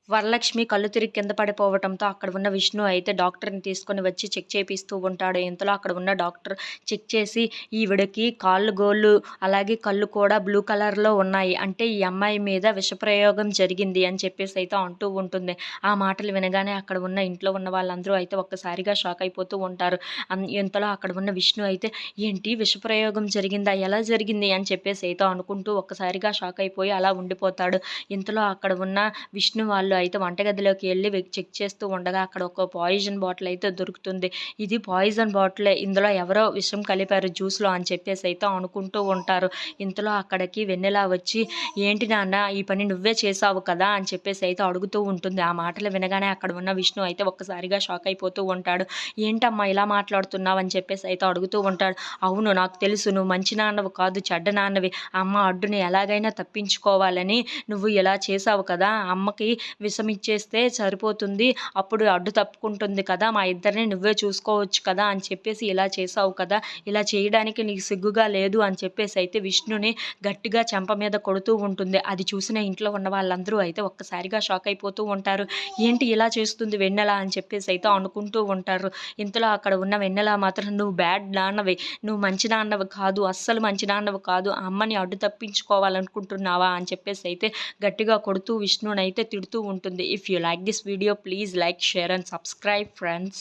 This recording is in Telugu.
వరలక్ష్మి కళ్ళు తిరిగి కింద పడిపోవటంతో అక్కడ ఉన్న విష్ణు అయితే డాక్టర్‌ని తీసుకొని వచ్చి చెక్ చేపిస్తూ ఉంటాడు. ఇంతలో అక్కడ ఉన్న డాక్టర్ చెక్ చేసి ఈవిడకి కాళ్ళు గోళ్ళు, అలాగే కళ్ళు కూడా బ్లూ కలర్‌లో ఉన్నాయి. అంటే ఈ అమ్మాయి మీద విషప్రయోగం జరిగింది అని చెప్పేసి అయితే అంటూ ఉంటుంది. ఆ మాటలు వినగానే అక్కడ ఉన్న ఇంట్లో ఉన్న వాళ్ళందరూ అయితే ఒక్కసారిగా షాక్ అయిపోతూ ఉంటారు. ఇంతలో అక్కడ ఉన్న విష్ణు అయితే ఏంటి విషప్రయోగం జరిగిందా? ఎలా జరిగింది? అని చెప్పేసి అయితే అనుకుంటూ ఒక్కసారిగా షాక్ అయిపోయి అలా ఉండిపోతాడు. ఇంతలో అక్కడ ఉన్న విష్ణు వాళ్ళు అయితే వంటగదిలోకి ఎళ్లి చెక్ చేస్తూ ఉండగా అక్కడ ఒక పాయిజన్ బాటిల్ అయితే దొరుకుతుంది. ఇది పాయిజన్ బాటిలే, ఇందులో ఎవరో విషం కలిపారు జ్యూస్‌లో అని చెప్పేసి అయితే అనుకుంటూ ఉంటారు. ఇంతలో అక్కడికి వెన్నెల వచ్చి, "ఏంటి నాన్న ఈ పని నువ్వే చేశావు కదా!" అని చెప్పేసి అయితే అడుగుతూ ఉంటుంది. ఆ మాటలు వినగానే అక్కడ ఉన్న విష్ణు అయితే ఒక్కసారిగా షాక్ అయిపోతూ ఉంటాడు. "ఏంటమ్మా ఇలా మాట్లాడుతున్నావు?" అని చెప్పేసి అయితే అడుగుతూ ఉంటాడు. "అవును, నాకు తెలుసు నువ్వు మంచి నాన్నవు కాదు, చెడ్డ నాన్నవి. అమ్మ అడ్డుని ఎలాగైనా తప్పించుకోవాలని నువ్వు ఇలా చేశావు కదా! అమ్మకి విషం ఇచ్చేస్తే సరిపోతుంది. అప్పుడు అడ్డు తప్పుకుంటుంది కదా! మా ఇద్దరిని నువ్వే చూసుకోవచ్చు కదా!" అని చెప్పేసి ఇలా చేశావు కదా! ఇలా చేయడానికి నీకు సిగ్గుగా లేదు అని చెప్పేసి అయితే విష్ణుని గట్టిగా చెంప మీద కొడుతూ ఉంటుంది. అది చూసిన ఇంట్లో ఉన్న వాళ్ళందరూ అయితే ఒక్కసారిగా షాక్ అయిపోతూ ఉంటారు. ఏంటి ఇలా చేస్తుంది వెన్నెల అని చెప్పేసి అయితే అనుకుంటూ ఉంటారు. ఇంతలో అక్కడ ఉన్న వెన్నెల మాత్రం "నువ్వు బ్యాడ్ నాన్నవి. నువ్వు మంచి నాన్నవి కాదు. అస్సలు మంచి నాన్నవి కాదు. ఆ అమ్మని అడ్డు తప్పించుకోవాలనుకుంటున్నావా?" అని చెప్పేసి అయితే గట్టిగా కొడుతూ విష్ణునైతే తిడుతూ ఉంటుంది. If you like this video please like, share and subscribe friends.